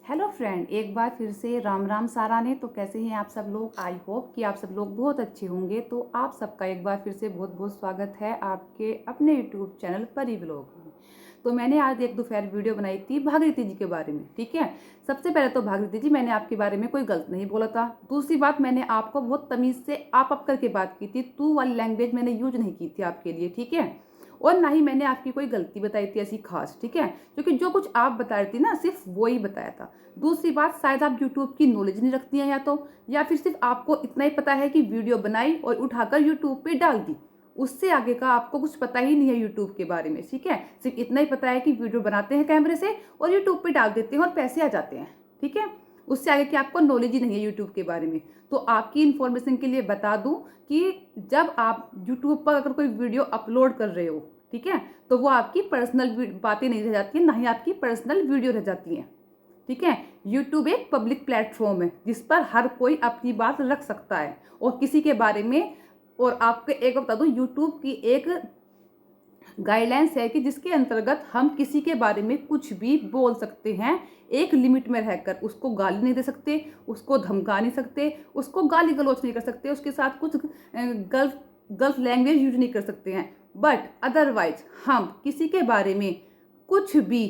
Hello friend, एक बार फिर से राम राम सारा ने। तो कैसे हैं आप सब लोग? आई होप कि आप सब लोग बहुत अच्छे होंगे। तो आप सबका एक बार फिर से बहुत बहुत स्वागत है आपके अपने यूट्यूब चैनल परी व्लॉग में। तो मैंने आज एक दोपहर वीडियो बनाई थी भागीरथी जी के बारे में। ठीक है, सबसे पहले तो भागीरथी जी, मैंने आपके बारे में कोई गलत नहीं बोला था। दूसरी बात, मैंने आपको बहुत तमीज़ से आप करके बात की थी। तू वाली लैंग्वेज मैंने यूज नहीं की थी आपके लिए। ठीक है, और ना ही मैंने आपकी कोई गलती बताई थी ऐसी खास। ठीक है, क्योंकि जो कुछ आप बता रही थी ना, सिर्फ वो ही बताया था। दूसरी बात, शायद आप यूट्यूब की नॉलेज नहीं रखती हैं, या फिर सिर्फ आपको इतना ही पता है कि वीडियो बनाई और उठाकर यूट्यूब पे डाल दी। उससे आगे का आपको कुछ पता ही नहीं है यूट्यूब के बारे में। ठीक है, सिर्फ इतना ही पता है कि वीडियो बनाते हैं कैमरे से और यूट्यूब पे डाल देते हैं और पैसे आ जाते हैं। ठीक है, उससे आगे की आपको नॉलेज ही नहीं है यूट्यूब के बारे में। तो आपकी इन्फॉर्मेशन के लिए बता दूं कि जब आप यूट्यूब पर अगर कोई वीडियो अपलोड कर रहे हो, ठीक है, तो वो आपकी पर्सनल बातें नहीं रह जाती हैं, ना ही आपकी पर्सनल वीडियो रह जाती हैं। ठीक है, यूट्यूब एक पब्लिक प्लेटफॉर्म है जिस पर हर कोई अपनी बात रख सकता है और किसी के बारे में। और आपको एक बता दूं, यूट्यूब की एक गाइडलाइंस है कि जिसके अंतर्गत हम किसी के बारे में कुछ भी बोल सकते हैं, एक लिमिट में रहकर। उसको गाली नहीं दे सकते, उसको धमका नहीं सकते, उसको गाली गलौज नहीं कर सकते, उसके साथ कुछ गलत गलत लैंग्वेज यूज नहीं कर सकते हैं। बट अदरवाइज हम किसी के बारे में कुछ भी,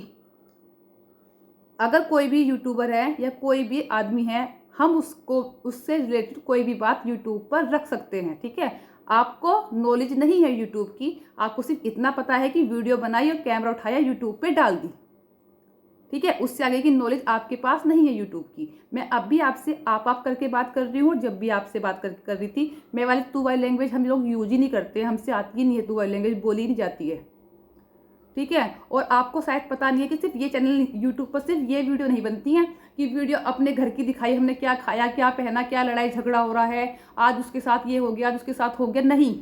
अगर कोई भी यूट्यूबर है या कोई भी आदमी है, हम उसको उससे रिलेटेड कोई भी बात यूट्यूब पर रख सकते हैं। ठीक है, आपको नॉलेज नहीं है यूट्यूब की, आपको सिर्फ इतना पता है कि वीडियो बनाई और कैमरा उठाया यूट्यूब पे डाल दी। ठीक है, उससे आगे की नॉलेज आपके पास नहीं है यूट्यूब की। मैं अब भी आपसे आप करके बात कर रही हूँ, और जब भी आपसे बात कर रही थी, मैं वाली तू वाली लैंग्वेज हम लोग यूज ही नहीं करते, हमसे आती ही नहीं है, तू वाली लैंग्वेज बोली नहीं जाती है। ठीक है, और आपको शायद पता नहीं है कि सिर्फ ये चैनल यूट्यूब पर सिर्फ ये वीडियो नहीं बनती हैं कि वीडियो अपने घर की दिखाई, हमने क्या खाया, क्या पहना, क्या लड़ाई झगड़ा हो रहा है, आज उसके साथ ये हो गया, आज उसके साथ हो गया। नहीं,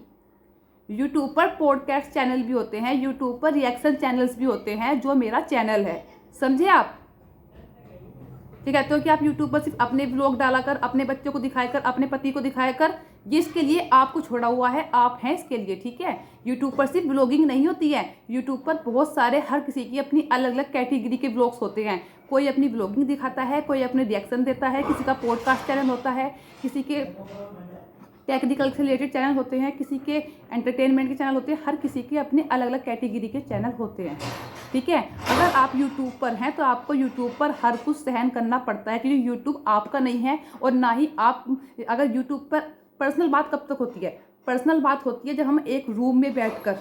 यूट्यूब पर पॉडकास्ट चैनल भी होते हैं, यूट्यूब पर रिएक्शन चैनल्स भी होते हैं, जो मेरा चैनल है। समझे आप? ठीक है, तो कि आप यूट्यूब पर सिर्फ अपने ब्लॉग डाला कर, अपने बच्चों को दिखाकर, अपने पति को दिखाकर, ये इसके लिए आपको छोड़ा हुआ है, आप हैं इसके लिए। ठीक है, यूट्यूब पर सिर्फ ब्लॉगिंग नहीं होती है, यूट्यूब पर बहुत सारे हर किसी की अपनी अलग अलग कैटेगरी के ब्लॉग्स होते हैं। कोई अपनी ब्लॉगिंग दिखाता है, कोई अपने रिएक्शन देता है, किसी का पॉडकास्ट चैनल होता है, किसी के टेक्निकल से रिलेटेड चैनल होते हैं, किसी के एंटरटेनमेंट के चैनल होते हैं। हर किसी के अपने अलग अलग कैटेगरी के चैनल होते हैं। ठीक है, अगर आप यूट्यूब पर हैं तो आपको यूट्यूब पर हर कुछ सहन करना पड़ता है, क्योंकि यूट्यूब आपका नहीं है। और ना ही आप, अगर यूट्यूब पर पर्सनल बात कब तक होती है? पर्सनल बात होती है जब हम एक रूम में बैठकर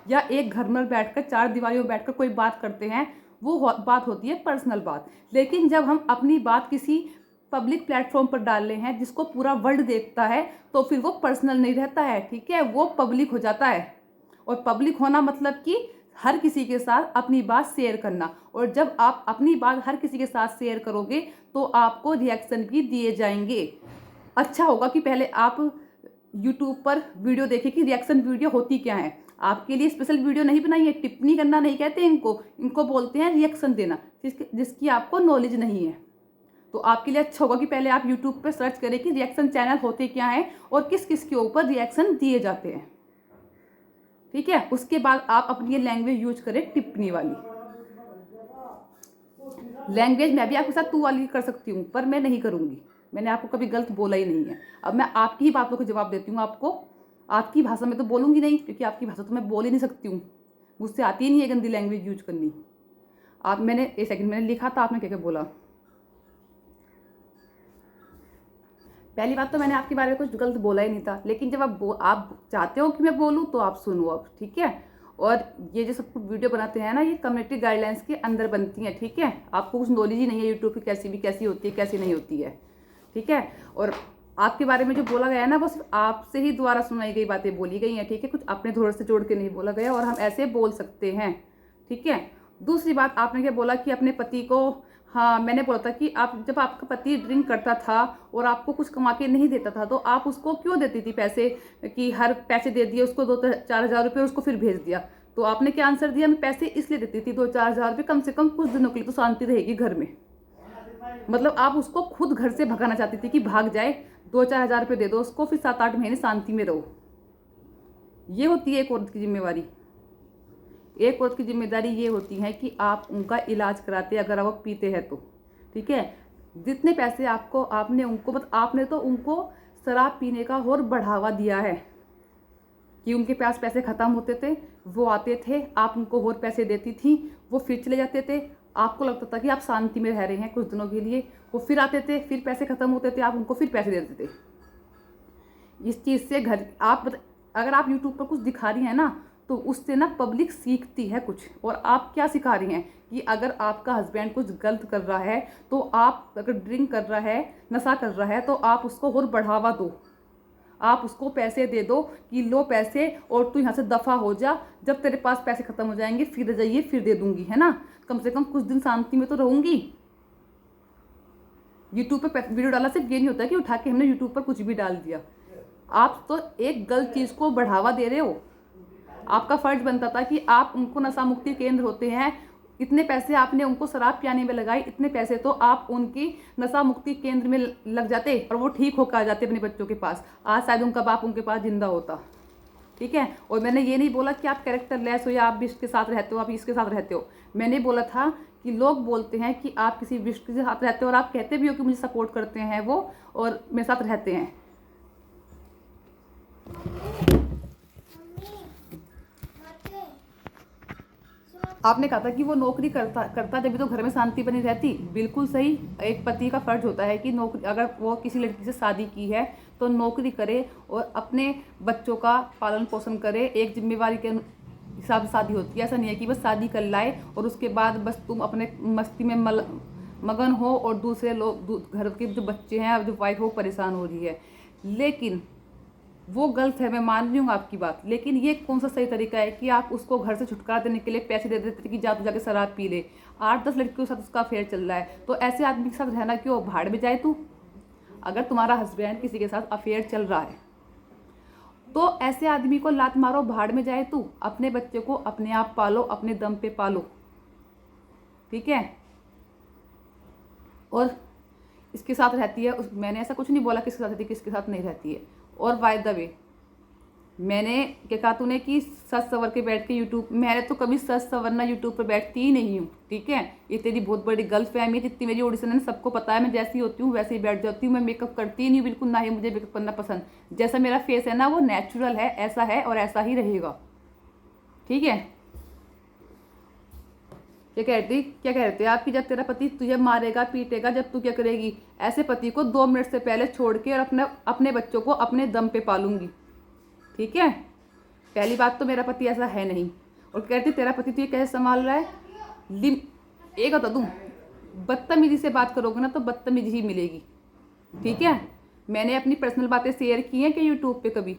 या एक घर में बैठकर, चार दीवारों में बैठकर कोई बात करते हैं, वो बात होती है पर्सनल बात। लेकिन जब हम अपनी बात किसी पब्लिक प्लेटफॉर्म पर डाल रहे हैं जिसको पूरा वर्ल्ड देखता है, तो फिर वो पर्सनल नहीं रहता है। ठीक है, वो पब्लिक हो जाता है। और पब्लिक होना मतलब कि हर किसी के साथ अपनी बात शेयर करना। और जब आप अपनी बात हर किसी के साथ शेयर करोगे तो आपको रिएक्शन भी दिए जाएंगे। अच्छा होगा कि पहले आप यूट्यूब पर वीडियो देखें कि रिएक्शन वीडियो होती क्या है। आपके लिए स्पेशल वीडियो नहीं बनाई है, टिप्पणी करना नहीं कहते इनको बोलते हैं रिएक्शन देना, जिसकी आपको नॉलेज नहीं है। तो आपके लिए अच्छा होगा कि पहले आप यूट्यूब पर सर्च करें कि रिएक्शन चैनल होते क्या हैं और किस किस के ऊपर रिएक्शन दिए जाते हैं। ठीक है, उसके बाद आप अपनी लैंग्वेज यूज करें, टिप्पणी वाली लैंग्वेज। मैं भी आपके साथ तू वाली कर सकती हूँ, पर मैं नहीं करूँगी। मैंने आपको कभी गलत बोला ही नहीं है। अब मैं आपकी ही बातों को जवाब देती हूँ। आपको आपकी भाषा में तो बोलूँगी नहीं, क्योंकि आपकी भाषा तो मैं बोल ही नहीं सकती हूँ, मुझसे आती ही नहीं है गंदी लैंग्वेज यूज करनी। मैंने एक सेकंड मैंने लिखा था, आपने क्या क्या बोला? पहली बात तो मैंने आपके बारे में कुछ गलत बोला ही नहीं था, लेकिन जब आप चाहते हो कि मैं बोलूँ तो आप सुनो अब। ठीक है, और ये जो सब वीडियो बनाते हैं ना, ये कम्युनिटी गाइडलाइंस के अंदर बनती हैं। ठीक है, आपको कुछ नॉलेज ही नहीं है यूट्यूब की, कैसी होती है, कैसी नहीं होती है। ठीक है, और आपके बारे में जो बोला गया है ना, वो सिर्फ आपसे ही द्वारा सुनाई गई बातें बोली गई हैं। ठीक है, कुछ अपने धोर से जोड़ के नहीं बोला गया, और हम ऐसे बोल सकते हैं। ठीक है, दूसरी बात, आपने क्या बोला कि अपने पति को, हाँ मैंने बोला था कि आप, जब आपका पति ड्रिंक करता था और आपको कुछ कमा के नहीं देता था, तो आप उसको क्यों देती थी पैसे, कि हर पैसे दे दिए उसको 2-4 हज़ार रुपये, उसको फिर भेज दिया। तो आपने क्या आंसर दिया? मैं पैसे इसलिए देती थी 2-4 हज़ार रुपये, कम से कम कुछ दिनों के लिए तो शांति रहेगी घर में। मतलब आप उसको खुद घर से भगाना चाहती थी कि भाग जाए, 2-4 हज़ार रुपये दे दो उसको, फिर 7-8 महीने शांति में रहो। ये होती है एक औरत की जिम्मेवारी। एक औरत की जिम्मेदारी ये होती है कि आप उनका इलाज कराते, अगर वो पीते हैं तो। ठीक है। जितने पैसे आपने तो उनको शराब पीने का और बढ़ावा दिया है कि उनके पास पैसे ख़त्म होते थे, वो आते थे, आप उनको और पैसे देती थी, वो फिर चले जाते थे। आपको लगता था कि आप शांति में रह रहे हैं कुछ दिनों के लिए, वो फिर आते थे, फिर पैसे ख़त्म होते थे, आप उनको फिर पैसे देते थे। इस चीज़ से अगर आप यूट्यूब पर कुछ दिखा रही हैं ना, तो उससे ना पब्लिक सीखती है कुछ। और आप क्या सिखा रही हैं कि अगर आपका हस्बैंड कुछ गलत कर रहा है, तो आप अगर ड्रिंक कर रहा है, नशा कर रहा है, तो आप उसको और बढ़ावा दो, आप उसको पैसे दे दो कि लो पैसे और तू यहाँ से दफ़ा हो जा, जब तेरे पास पैसे ख़त्म हो जाएंगे फिर जाइए, फिर दे दूंगी, है ना, कम से कम कुछ दिन शांति में तो रहूंगी। यूट्यूब पे वीडियो डालना सिर्फ ये नहीं होता है कि उठा के हमने यूट्यूब पर कुछ भी डाल दिया। आप तो एक गलत चीज़ को बढ़ावा दे रहे हो। आपका फर्ज बनता था कि आप उनको नशा मुक्ति केंद्र होते हैं, इतने पैसे आपने उनको शराब पियाने में लगाए, इतने पैसे तो आप उनकी नशा मुक्ति केंद्र में लग जाते और वो ठीक होकर आ जाते अपने बच्चों के पास। आज शायद उनका बाप उनके पास जिंदा होता, ठीक है। और मैंने ये नहीं बोला कि आप कैरेक्टर लेस हो या आप विश्व के साथ रहते हो, आप इसके साथ रहते हो। मैंने बोला था कि लोग बोलते हैं कि आप किसी विश्व के साथ रहते हो और आप कहते भी हो कि मुझे सपोर्ट करते हैं वो और मेरे साथ रहते हैं। आपने कहा था कि वो नौकरी करता जब भी तो घर में शांति बनी रहती। बिल्कुल सही। एक पति का फर्ज होता है कि नौकरी, अगर वो किसी लड़की से शादी की है तो नौकरी करे और अपने बच्चों का पालन पोषण करे। एक जिम्मेवारी के हिसाब से शादी होती है। ऐसा नहीं है कि बस शादी कर लाए और उसके बाद बस तुम अपने मस्ती में मगन हो और दूसरे लोग, घर के जो बच्चे हैं, जो वाइफ हो, परेशान हो रही है। लेकिन वो गलत है, मैं मान रही हूँ आपकी बात। लेकिन ये कौन सा सही तरीका है कि आप उसको घर से छुटकारा देने के लिए पैसे दे देते कि जा तू जाके शराब पी ले। 8-10 लड़कियों के साथ उसका अफेयर चल रहा है, तो ऐसे आदमी के साथ रहना क्यों, भाड़ में जाए तू। अगर तुम्हारा हस्बैंड किसी के साथ अफेयर चल रहा है तो ऐसे आदमी को लात मारो, भाड़ में जाए तू। अपने बच्चे को अपने आप पालो, अपने दम पे पालो, ठीक है। और इसके साथ रहती है, मैंने ऐसा कुछ नहीं बोला किसके साथ रहती है किसके साथ नहीं रहती है। और बाय द वे, मैंने क्या कहा तूने कि सच सवर के बैठ के यूट्यूब, मैंने तो कभी सच सवरना यूट्यूब पर बैठती ही नहीं हूँ, ठीक है। ये तेरी बहुत बड़ी गलत फहमी है। जितनी मेरी ऑडिशन है सबको पता है, मैं जैसी होती हूँ वैसे ही बैठ जाती हूँ। मैं मेकअप करती ही नहीं बिल्कुल, ना ही मुझे मेकअप करना पसंद। जैसा मेरा फेस है ना वो नेचुरल है, ऐसा है और ऐसा ही रहेगा, ठीक है। क्या कह रहे थे आप कि जब तेरा पति तुझे मारेगा पीटेगा, जब तू क्या करेगी। ऐसे पति को 2 मिनट से पहले छोड़ के और अपने बच्चों को अपने दम पे पालूंगी, ठीक है। पहली बात तो मेरा पति ऐसा है नहीं। और कहती तेरा पति तुझे कैसे संभाल रहा है। एक बता दूँ, बदतमीजी से बात करोगे ना तो बदतमीजी ही मिलेगी, ठीक है। मैंने अपनी पर्सनल बातें शेयर की हैं कि यूट्यूब पे कभी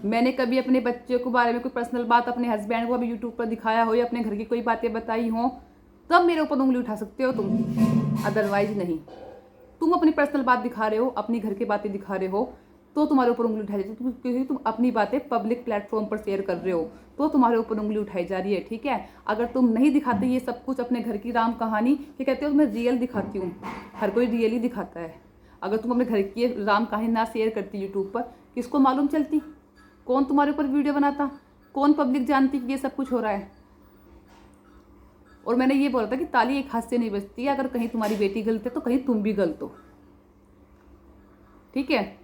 मैंने कभी अपने बच्चे के बारे में कोई पर्सनल बात अपने हस्बैंड को अभी यूट्यूब पर दिखाया हो या अपने घर की कोई बातें बताई हो, तब मेरे ऊपर उंगली उठा सकते हो तुम, अदरवाइज नहीं। तुम अपनी पर्सनल बात दिखा रहे हो, अपनी घर की बातें दिखा रहे हो, तो तुम्हारे ऊपर उंगली उठाई जाती है, क्योंकि तुम अपनी बातें पब्लिक प्लेटफॉर्म पर शेयर कर रहे हो, तो तुम्हारे ऊपर उंगली उठाई जा रही है, ठीक है। अगर तुम नहीं दिखाते ये सब कुछ, अपने घर की राम कहानी, क्या कहते हो, मैं रियल दिखाती हूँ। हर कोई रियल ही दिखाता है। अगर तुम अपने घर की राम कहानी ना शेयर करती यूट्यूब पर, किसको मालूम चलती, कौन तुम्हारे ऊपर वीडियो बनाता, कौन पब्लिक जानती कि ये सब कुछ हो रहा है। और मैंने ये बोला था कि ताली एक हाथ से नहीं बजती है। अगर कहीं तुम्हारी बेटी गलत है तो कहीं तुम भी गलत हो, ठीक है।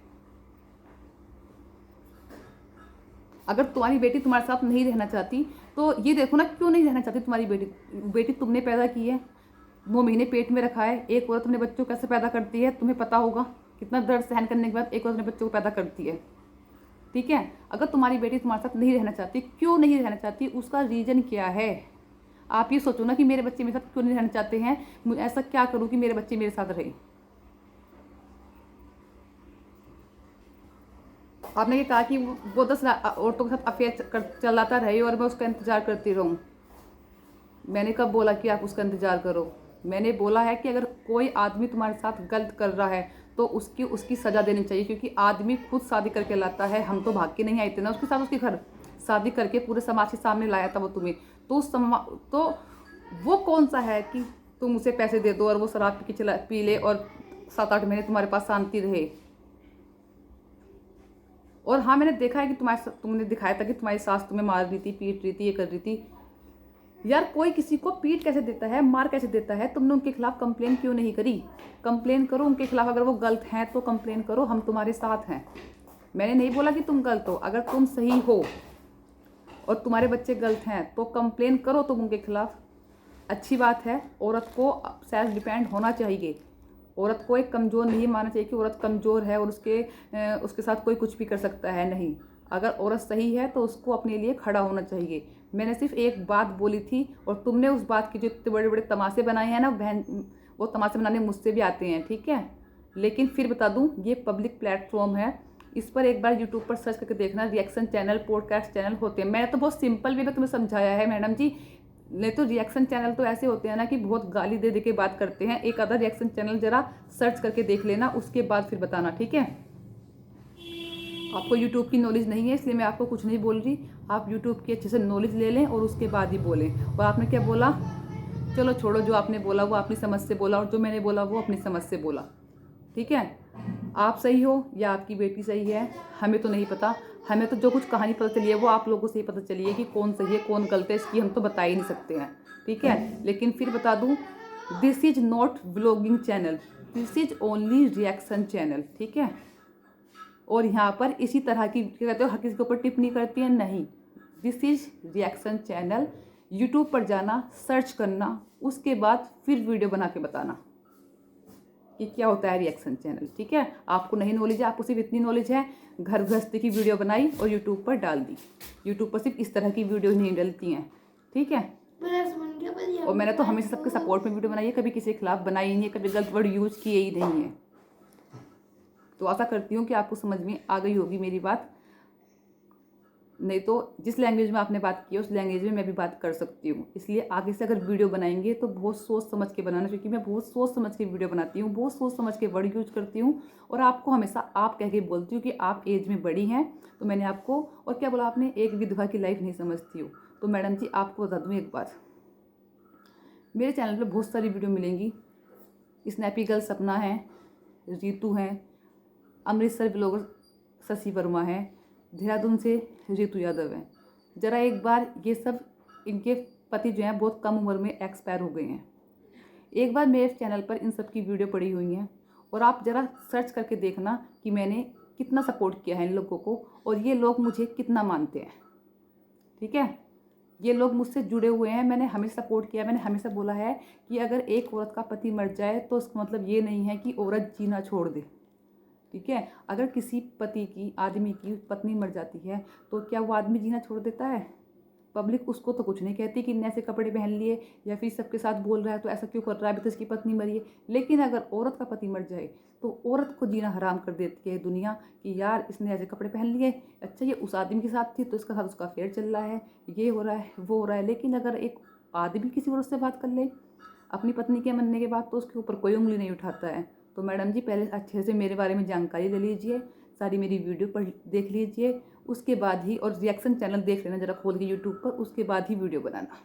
अगर तुम्हारी बेटी तुम्हारे साथ नहीं रहना चाहती तो ये देखो ना, क्यों नहीं रहना चाहती तुम्हारी बेटी तुमने पैदा की है, 9 महीने पेट में रखा है। एक औरत अपने बच्चों को कैसे पैदा करती है तुम्हें पता होगा, कितना दर्द सहन करने के बाद एक औरत अपने बच्चों को पैदा करती है, ठीक है। अगर तुम्हारी बेटी तुम्हारे साथ नहीं रहना चाहती, क्यों नहीं रहना चाहती, उसका रीज़न क्या है। आप ये सोचो ना कि मेरे बच्चे मेरे साथ क्यों नहीं रहना चाहते हैं, ऐसा क्या करूँ कि मेरे बच्चे मेरे साथ रहे। आपने ये कहा कि वो 10 औरतों के साथ अफेयर चलाता रहे और मैं उसका इंतज़ार करती रहूँ। मैंने कब बोला कि आप उसका इंतज़ार करो। मैंने बोला है कि अगर कोई आदमी तुम्हारे साथ गलत कर रहा है तो उसकी सज़ा देनी चाहिए, क्योंकि आदमी खुद शादी करके लाता है। हम तो भाग के नहीं आए थे ना उसके साथ, उसके घर शादी करके पूरे समाज के सामने लाया था वो तुम्हें। तो वो कौन सा है कि तुम उसे पैसे दे दो और वो शराब पी ले और 7-8 महीने तुम्हारे पास शांति रहे। और हाँ, मैंने देखा है कि तुमने दिखाया था कि तुम्हारी सास तुम्हें मार रही थी, पीट रही थी, ये कर रही थी। यार कोई किसी को पीट कैसे देता है, मार कैसे देता है, तुमने उनके खिलाफ कंप्लेन क्यों नहीं करी? कंप्लेन करो उनके खिलाफ, अगर वो गलत हैं तो कंप्लेन करो, हम तुम्हारे साथ हैं। मैंने नहीं बोला कि तुम गलत हो, अगर तुम सही हो और तुम्हारे बच्चे गलत हैं तो कंप्लेन करो तुम उनके खिलाफ। अच्छी बात है, औरत को सेल्फ डिपेंड होना चाहिए, औरत को एक कमज़ोर नहीं मानना चाहिए कि औरत कमज़ोर है और उसके साथ कोई कुछ भी कर सकता है, नहीं। अगर औरत सही है तो उसको अपने लिए खड़ा होना चाहिए। मैंने सिर्फ एक बात बोली थी और तुमने उस बात की जो इतने बड़े बड़े तमाशे बनाए हैं ना बहन, वो तमाशे बनाने मुझसे भी आते हैं, ठीक है। लेकिन फिर बता दूं, ये पब्लिक प्लेटफॉर्म है, इस पर एक बार यूट्यूब पर सर्च करके देखना, रिएक्शन चैनल, पॉडकास्ट चैनल होते हैं। मैंने तो बहुत सिंपल वे में तुम्हें समझाया है मैडम जी। नहीं तो रिएक्शन चैनल तो ऐसे होते हैं ना कि बहुत गाली दे दे के बात करते हैं। एक आधा रिएक्शन चैनल जरा सर्च करके देख लेना, उसके बाद फिर बताना, ठीक है। आपको यूट्यूब की नॉलेज नहीं है इसलिए मैं आपको कुछ नहीं बोल रही, आप यूट्यूब की अच्छे से नॉलेज ले लें और उसके बाद ही बोलें। और आपने क्या बोला, चलो छोड़ो, जो आपने बोला वो अपनी समझ से बोला और जो मैंने बोला वो अपनी समझ से बोला, ठीक है। आप सही हो या आपकी बेटी सही है हमें तो नहीं पता, हमें तो जो कुछ कहानी पता चली है वो आप लोगों से ही पता चली है कि कौन सही है कौन गलत है, इसकी हम तो बता ही नहीं सकते हैं, ठीक है। लेकिन फिर बता दूं, this is not vlogging channel, this is only reaction channel, ठीक है। और यहाँ पर इसी तरह की क्या कहते हो हर किसी के ऊपर टिप्पणी करती है, नहीं। This is reaction channel. YouTube पर जाना, सर्च करना, उसके बाद फिर वीडियो बना के बताना कि क्या होता है रिएक्शन चैनल, ठीक है। आपको नहीं नॉलेज है, आपको सिर्फ इतनी नॉलेज है, घर गृहस्थी की वीडियो बनाई और यूट्यूब पर डाल दी। यूट्यूब पर सिर्फ इस तरह की वीडियो नहीं डलती हैं, ठीक है। और मैंने तो हमेशा सबके सपोर्ट में वीडियो बनाई है, कभी किसी के खिलाफ बनाई नहीं है, कभी गलत वर्ड यूज किए ही नहीं है। तो आशा करती हूँ कि आपको समझ में आ गई होगी मेरी बात। नहीं तो जिस लैंग्वेज में आपने बात की है उस लैंग्वेज में मैं भी बात कर सकती हूँ। इसलिए आगे से अगर वीडियो बनाएंगे तो बहुत सोच समझ के बनाना, क्योंकि मैं बहुत सोच समझ के वीडियो बनाती हूँ, बहुत सोच समझ के वर्ड यूज करती हूँ और आपको हमेशा आप कह के बोलती हूँ कि आप एज में बड़ी हैं। तो मैंने आपको और क्या बोला, आपने एक विधवा की लाइफ नहीं समझती हो। तो मैडम जी आपको बता दूँ एक बात, मेरे चैनल पर बहुत सारी वीडियो मिलेंगी। स्नैपी गर्ल सपना है, रीतू है, अमृतसर ब्लॉगर शशि वर्मा है, देहरादून से ऋतु यादव है। ज़रा एक बार ये सब, इनके पति जो हैं बहुत कम उम्र में एक्सपायर हो गए हैं। एक बार मेरे चैनल पर इन सब की वीडियो पड़ी हुई हैं और आप ज़रा सर्च करके देखना कि मैंने कितना सपोर्ट किया है इन लोगों को और ये लोग मुझे कितना मानते हैं, ठीक है। ये लोग मुझसे जुड़े हुए हैं, मैंने हमेशा सपोर्ट किया। मैंने हमेशा बोला है कि अगर एक औरत का पति मर जाए तो उसका मतलब ये नहीं है कि औरत जीना छोड़ दे, ठीक है। अगर किसी पति की, आदमी की पत्नी मर जाती है तो क्या वो आदमी जीना छोड़ देता है? पब्लिक उसको तो कुछ नहीं कहती कि इतने ऐसे कपड़े पहन लिए या फिर सबके साथ बोल रहा है तो ऐसा क्यों कर रहा है, अभी तो इसकी पत्नी मरी है। लेकिन अगर औरत का पति मर जाए तो औरत को जीना हराम कर देती है दुनिया कि यार इसने ऐसे कपड़े पहन लिए, अच्छा ये उस आदमी के साथ थी तो इसका साथ उसका अफेयर चल रहा है, ये हो रहा है वो हो रहा है। लेकिन अगर एक आदमी किसी औरत से बात कर ले अपनी पत्नी के मरने के बाद तो उसके ऊपर कोई उंगली नहीं उठाता है। तो मैडम जी पहले अच्छे से मेरे बारे में जानकारी ले लीजिए, सारी मेरी वीडियो पर देख लीजिए, उसके बाद ही, और रिएक्शन चैनल देख लेना ज़रा खोल के यूट्यूब पर, उसके बाद ही वीडियो बनाना।